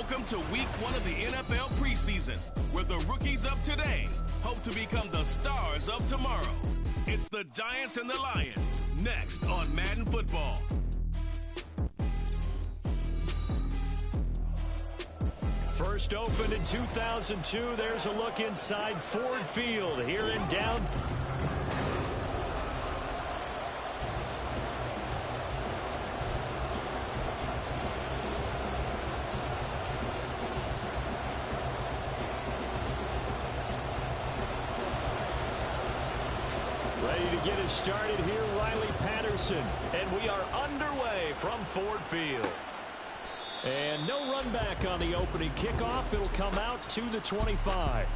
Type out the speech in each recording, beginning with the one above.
Welcome to week 1 of the NFL preseason, where the rookies of today hope to become the stars of tomorrow. It's the Giants and the Lions, next on Madden Football. First opened in 2002, there's a look inside Ford Field here in downtown. Ready to get us started here, Riley Patterson. And we are underway from Ford Field. And no run back on the opening kickoff. It'll come out to the 25.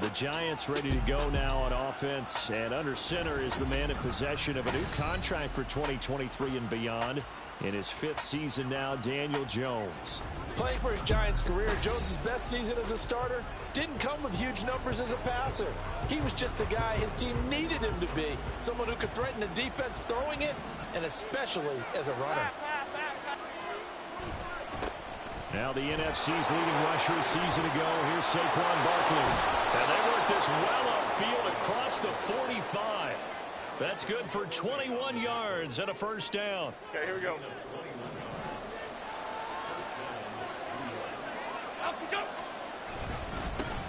The Giants ready to go now on offense. And under center is the man in possession of a new contract for 2023 and beyond. In his 5th season now, Daniel Jones. Playing for his Giants career, Jones' best season as a starter didn't come with huge numbers as a passer. He was just the guy his team needed him to be. Someone who could threaten the defense throwing it, and especially as a runner. Now the NFC's leading rusher a season ago. Here's Saquon Barkley. And they work this well upfield across the 45. That's good for 21 yards and a first down. Okay, here we go.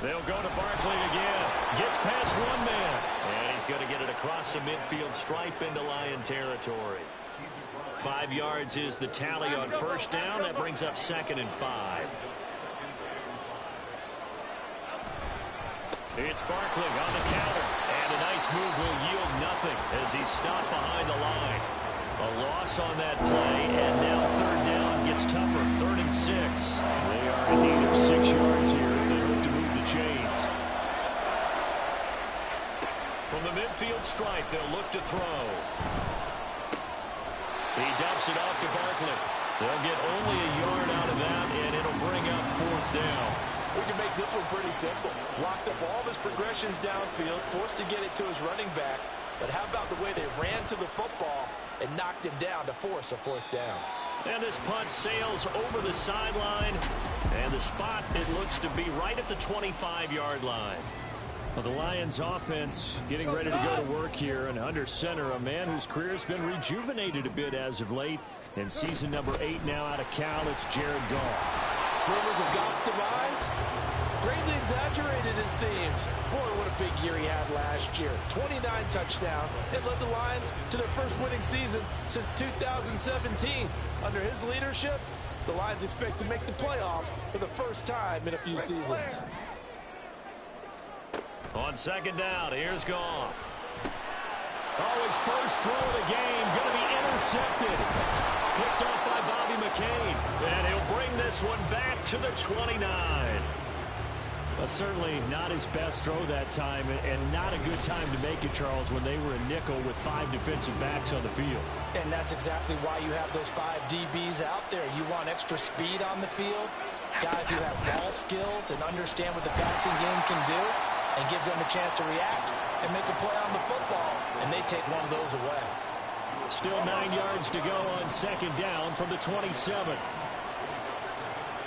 They'll go to Barkley again. Gets past one man. And he's going to get it across the midfield stripe into Lion territory. 5 yards is the tally on first down. That brings up 2nd and 5. It's Barkley on the counter. And a nice move will yield nothing as he's stopped behind the line. A loss on that play, and now 3rd down gets tougher. 3rd and 6. They are in need of 6 yards here if they hope to move the chains. From the midfield stripe, they'll look to throw. He dumps it off to Barkley. They'll get only a yard out of that, and it'll bring up 4th down. We can make this one pretty simple. Locked up all of his progressions downfield, forced to get it to his running back. But how about the way they ran to the football and knocked him down to force a 4th down? And this punt sails over the sideline. And the spot, it looks to be right at the 25-yard line. Well, the Lions offense getting ready to go to work here, and under center, a man whose career has been rejuvenated a bit as of late. In season number 8 now out of Cal, it's Jared Goff. Rumors of Goff's demise? Greatly exaggerated, it seems. Boy, what a big year he had last year. 29 touchdowns and led the Lions to their first winning season since 2017. Under his leadership, the Lions expect to make the playoffs for the first time in a few seasons. On 2nd down, here's Goff. Oh, his first throw of the game going to be intercepted. Picked off by Bobby McCain. And he'll bring this one back to the 29. Well, certainly not his best throw that time, and not a good time to make it, Charles, when they were a nickel with 5 defensive backs on the field. And that's exactly why you have those 5 DBs out there. You want extra speed on the field, guys who have ball skills and understand what the passing game can do, and gives them a chance to react and make a play on the football, and they take one of those away. Still 9 yards to go on 2nd down from the 27.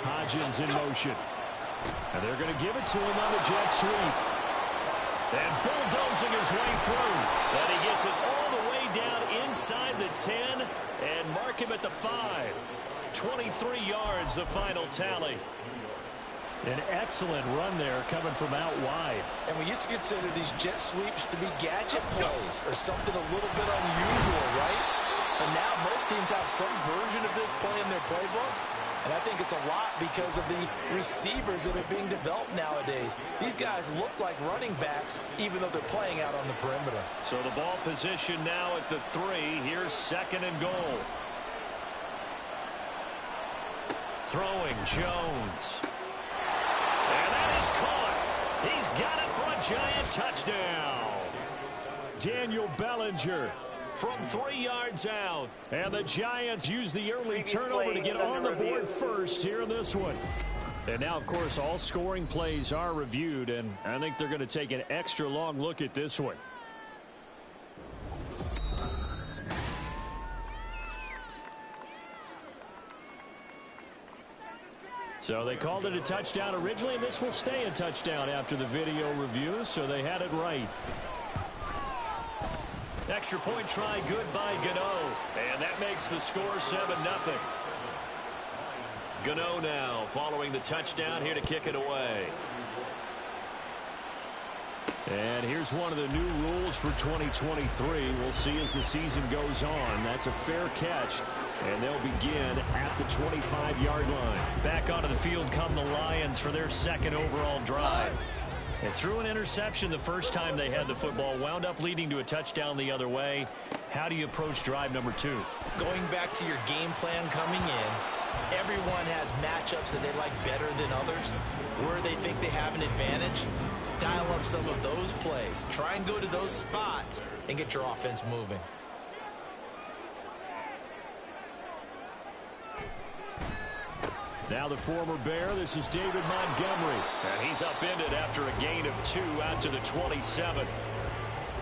Hodgins in motion. And they're going to give it to him on the jet sweep. And bulldozing his way through. And he gets it all the way down inside the 10 and mark him at the 5. 23 yards, the final tally. An excellent run there coming from out wide. And we used to consider these jet sweeps to be gadget plays or something a little bit unusual, right? And now most teams have some version of this play in their playbook. And I think it's a lot because of the receivers that are being developed nowadays. These guys look like running backs even though they're playing out on the perimeter. So the ball position now at the 3. Here's 2nd and goal. Throwing Jones. And that is caught. He's got it for a giant touchdown. Daniel Bellinger from 3 yards out. And the Giants use the early turnover to get on the board first here in this one. And now, of course, all scoring plays are reviewed, and I think they're going to take an extra long look at this one. So they called it a touchdown originally, and this will stay a touchdown after the video review, so they had it right. Extra point try good by Gano, and that makes the score 7-0. Gano now following the touchdown here to kick it away. And here's one of the new rules for 2023. We'll see as the season goes on. That's a fair catch, and they'll begin at the 25-yard line. Back onto the field come the Lions for their second overall drive. And threw an interception the first time they had the football, wound up leading to a touchdown the other way. How do you approach drive number 2? Going back to your game plan coming in, everyone has matchups that they like better than others. Where they think they have an advantage, dial up some of those plays. Try and go to those spots and get your offense moving. Now the former Bear, this is David Montgomery. And he's upended after a gain of 2 out to the 27.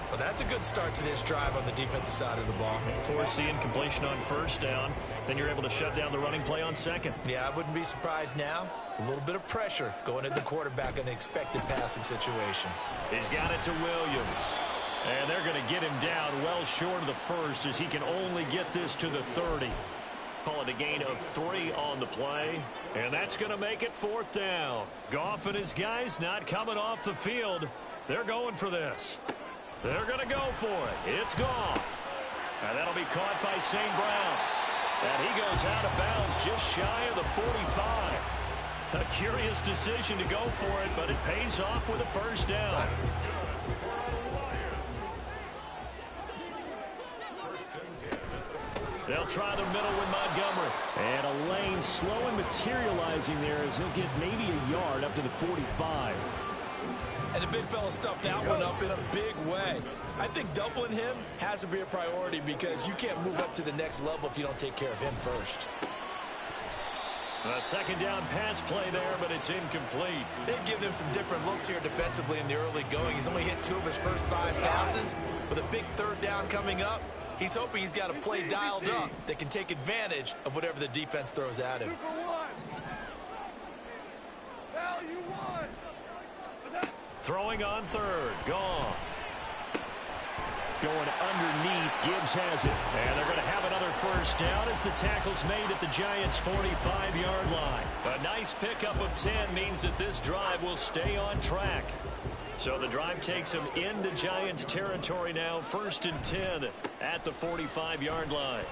Well, that's a good start to this drive on the defensive side of the ball. Force the incompletion on first down. Then you're able to shut down the running play on second. Yeah, I wouldn't be surprised now. A little bit of pressure going at the quarterback in an expected passing situation. He's got it to Williams. And they're going to get him down well short of the first as he can only get this to the 30. Call it a gain of 3 on the play. And that's going to make it 4th down. Goff and his guys not coming off the field. They're going for this. They're going to go for it. It's Goff. And that'll be caught by St. Brown. And he goes out of bounds just shy of the 45. A curious decision to go for it, but it pays off with a first down. They'll try the middle with Montgomery. And a lane slow and materializing there as he'll get maybe a yard up to the 45. And the big fella stuffed that one up in a big way. I think doubling him has to be a priority because you can't move up to the next level if you don't take care of him first. A second down pass play there, but it's incomplete. They've given him some different looks here defensively in the early going. He's only hit 2 of his first 5 passes. With a big 3rd down coming up, he's hoping he's got a play dialed up that can take advantage of whatever the defense throws at him. Throwing on 3rd, Goff. Going underneath, Gibbs has it. And they're going to have another first down as the tackle's made at the Giants' 45-yard line. A nice pickup of 10 means that this drive will stay on track. So the drive takes them into Giants territory now, 1st and 10 at the 45-yard line.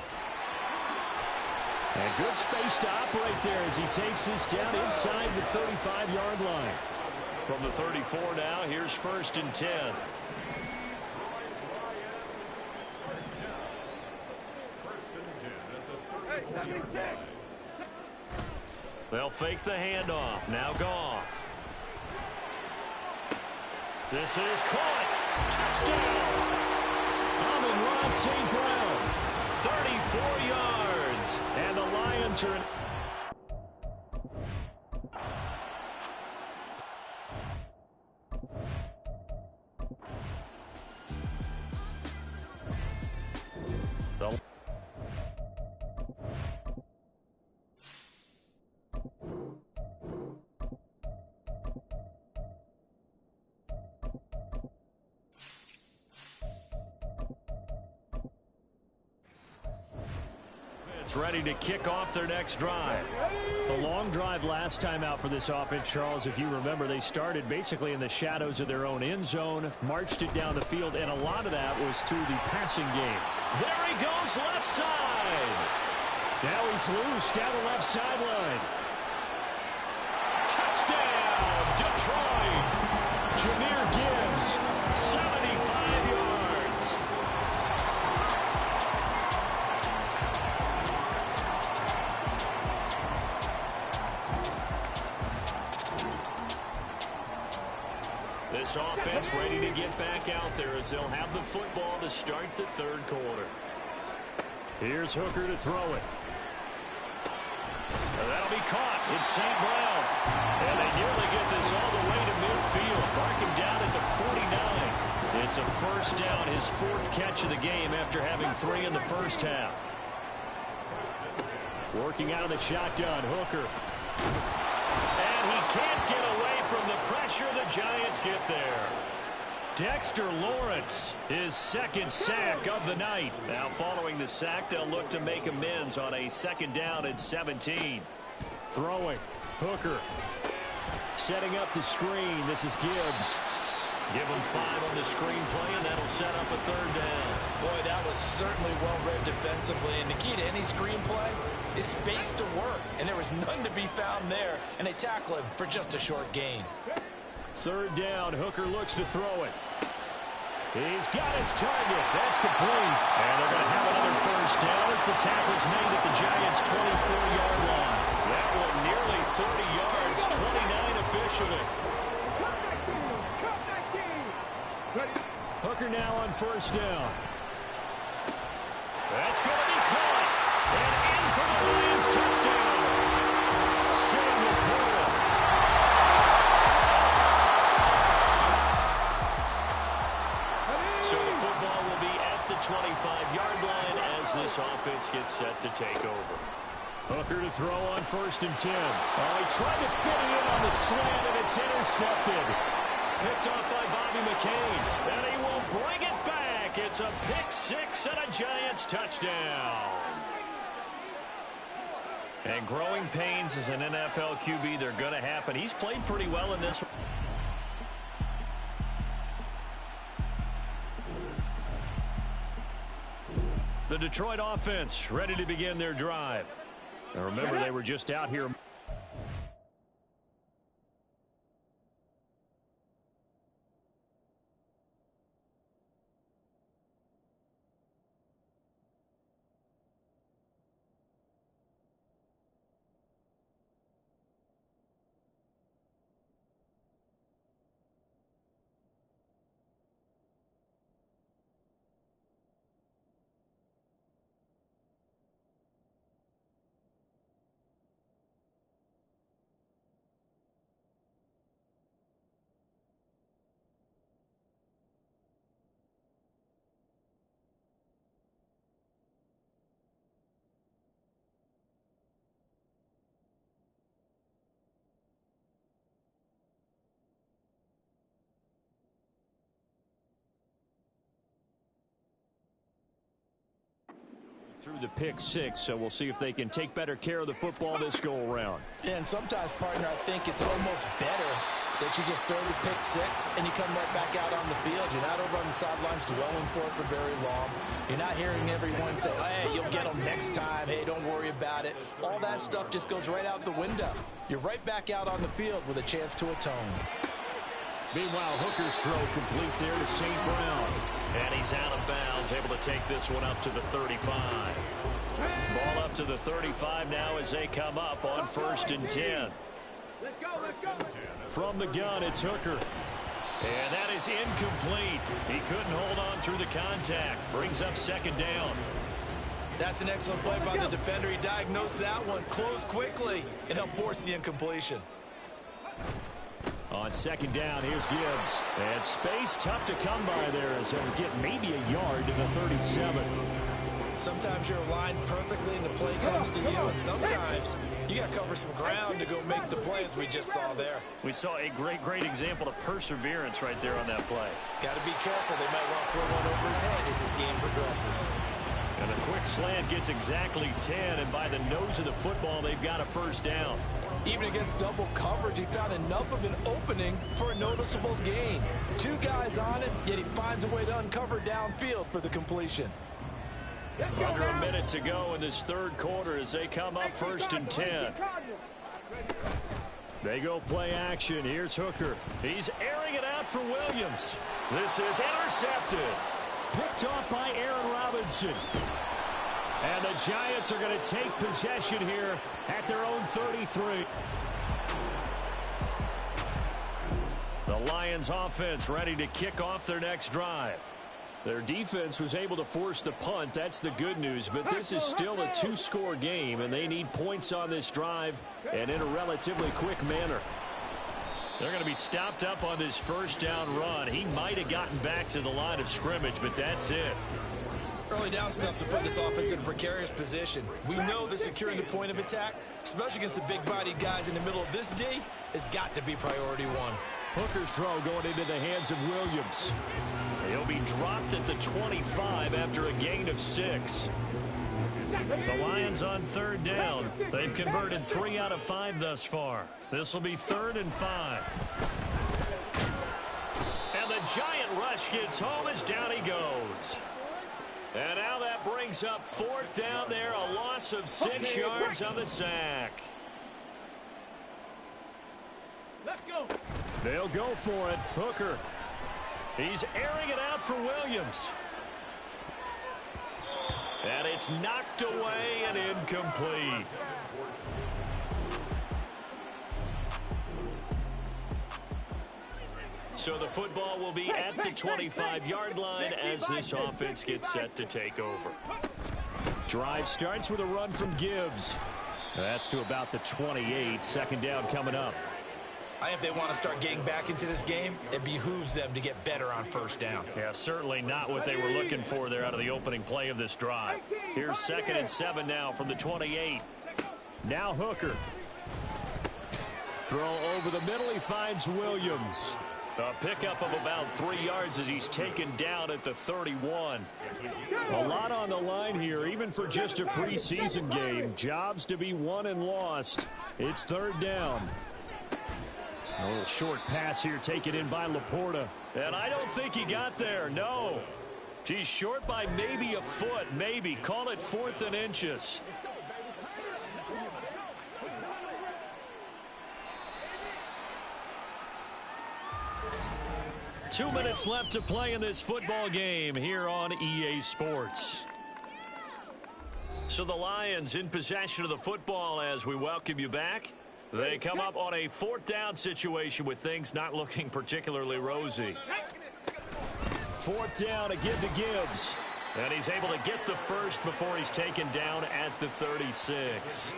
And good space to operate there as he takes this down inside the 35-yard line. From the 34 now, here's 1st and 10. They'll fake the handoff. Now Goff. This is caught. Touchdown. Amon-Ra St. Brown. 34 yards. And the Lions are in. Ready to kick off their next drive. A long drive last time out for this offense, Charles. If you remember, they started basically in the shadows of their own end zone, marched it down the field, and a lot of that was through the passing game. There he goes, left side. Now he's loose down the left sideline. Touchdown, Detroit. Jahmyr Gibbs, 75 yards. This offense ready to get back out there as they'll have the football to start the 3rd quarter. Here's Hooker to throw it. And that'll be caught. It's St. Brown. And they nearly get this all the way to midfield. Mark him down at the 49. It's a first down, his 4th catch of the game after having 3 in the first half. Working out of the shotgun, Hooker. pressure. The Giants get there. Dexter Lawrence, his second sack of the night. Now following the sack, they'll look to make amends on a 2nd down and 17. Throwing. Hooker. Setting up the screen. This is Gibbs. Give him 5 on the screenplay, and that'll set up a 3rd down. Boy, that was certainly well-read defensively. And the key to any screenplay is space to work. And there was none to be found there. And they tackle him for just a short gain. 3rd down. Hooker looks to throw it. He's got his target. That's complete. And they're going to have another 1st down as the tackle's made at the Giants' 24-yard line. That one nearly 30 yards, 29 officially. Hooker now on 1st down. That's going to be caught. And in for the Lions touchdown. Samuel Porter. So the football will be at the 25-yard line as this offense gets set to take over. Hooker to throw on 1st and 10. Oh, he tried to fit it in on the slant, and it's intercepted. Picked off by Bobby McCain, and he will bring it back. It's a pick 6 and a Giants touchdown. And growing pains as an NFL QB, they're going to happen. He's played pretty well in this one. The Detroit offense ready to begin their drive. Now remember, they were just out here. Through the pick 6, so we'll see if they can take better care of the football this go-around. Yeah, and sometimes, partner, I think it's almost better that you just throw the pick 6 and you come right back out on the field. You're not over on the sidelines dwelling for it for very long. You're not hearing everyone say, hey, you'll get them next time. Hey, don't worry about it. All that stuff just goes right out the window. You're right back out on the field with a chance to atone. Meanwhile, Hooker's throw complete there to St. Brown. And he's out of bounds, able to take this one up to the 35. Ball up to the 35 now as they come up on 1st and 10. Let's go. From the gun, it's Hooker. And that is incomplete. He couldn't hold on through the contact. Brings up 2nd down. That's an excellent play by the defender. He diagnosed that one, closed quickly, and helped force the incompletion. On 2nd down, here's Gibbs. And space tough to come by there as he'll get maybe a yard to the 37. Sometimes you're aligned perfectly and the play comes to you, and sometimes you got to cover some ground to go make the play, as we just saw there. We saw a great example of perseverance right there on that play. Got to be careful. They might want to throw one over his head as this game progresses. And a quick slant gets exactly 10, and by the nose of the football, they've got a 1st down. Even against double coverage, he found enough of an opening for a noticeable gain. 2 guys on it, yet he finds a way to uncover downfield for the completion. Under a minute to go in this 3rd quarter as they come up 1st and 10. They go play action. Here's Hooker. He's airing it out for Williams. This is intercepted. Picked off by Aaron Robinson. And the Giants are going to take possession here at their own 33. The Lions offense ready to kick off their next drive. Their defense was able to force the punt. That's the good news. But this is still a 2-score game, and they need points on this drive and in a relatively quick manner. They're going to be stopped up on this 1st down run. He might have gotten back to the line of scrimmage, but that's it. Early down stuff to put this offense in a precarious position. We know that securing the point of attack, especially against the big-bodied guys in the middle of this D, has got to be priority 1. Hooker's throw going into the hands of Williams. He'll be dropped at the 25 after a gain of 6. The Lions on third down. They've converted 3 out of 5 thus far. This will be 3rd and 5. And the giant rush gets home as down he goes. And now that brings up 4th down there, a loss of 6 yards on the sack. Let's go. They'll go for it. Hooker. He's airing it out for Williams. And it's knocked away and incomplete. So the football will be at the 25-yard line as this offense gets set to take over. Drive starts with a run from Gibbs. That's to about the 28. 2nd down coming up. I think if they want to start getting back into this game, it behooves them to get better on 1st down. Yeah, certainly not what they were looking for there out of the opening play of this drive. Here's 2nd and 7 now from the 28. Now Hooker. Throw over the middle. He finds Williams. A pickup of about 3 yards as he's taken down at the 31. A lot on the line here, even for just a preseason game. Jobs to be won and lost. It's 3rd down. A little short pass here taken in by Laporta. And I don't think he got there, no. He's short by maybe a foot, maybe. Call it 4th and inches. Two minutes left to play in this football game here on EA Sports. So the Lions in possession of the football as we welcome you back. They come up on a 4th down situation with things not looking particularly rosy. 4th down, a give to Gibbs. And he's able to get the first before he's taken down at the 36.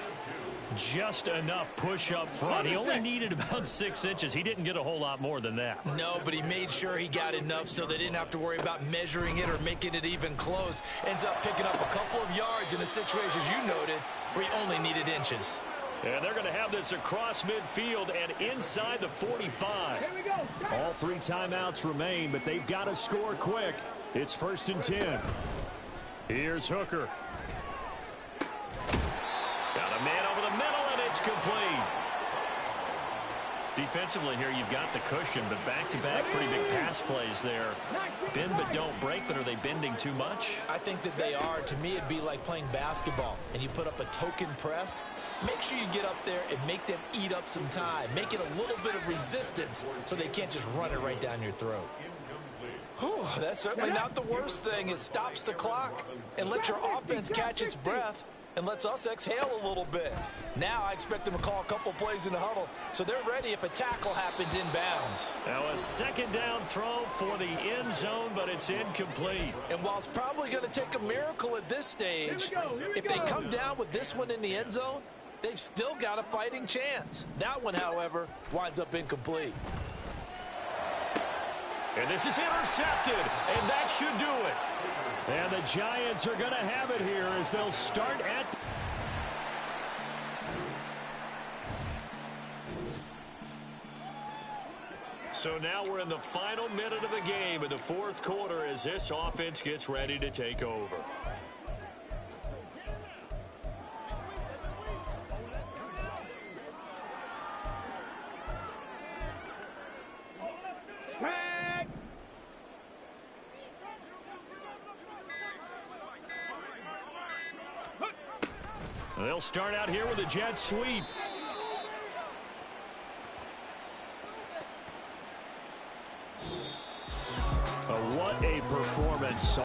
Just enough push up front. He only needed about 6 inches. He didn't get a whole lot more than that. No, but he made sure he got enough so they didn't have to worry about measuring it or making it even close. Ends up picking up a couple of yards in a situation, as you noted, where he only needed inches. And they're going to have this across midfield and inside the 45. Here we go. All 3 timeouts remain, but they've got to score quick. It's 1st and 10. Here's Hooker. Got a man over the middle, and it's complete. Defensively here, you've got the cushion, but back-to-back pretty big pass plays there. Bend but don't break, but are they bending too much? I think that they are. To me, it'd be like playing basketball, and you put up a token press. Make sure you get up there and make them eat up some time. Make it a little bit of resistance so they can't just run it right down your throat. Whew, that's certainly not the worst thing. It stops the clock and lets your offense catch its breath and lets us exhale a little bit. Now I expect them to call a couple plays in the huddle so they're ready if a tackle happens inbounds. Now a 2nd down throw for the end zone, but it's incomplete. And while it's probably going to take a miracle at this stage, if they come down with this one in the end zone, they've still got a fighting chance. That one, however, winds up incomplete. And this is intercepted, and that should do it. And the Giants are going to have it here as they'll start at... So now we're in the final minute of the game in the 4th quarter as this offense gets ready to take over. They'll start out here with a jet sweep. What a performance.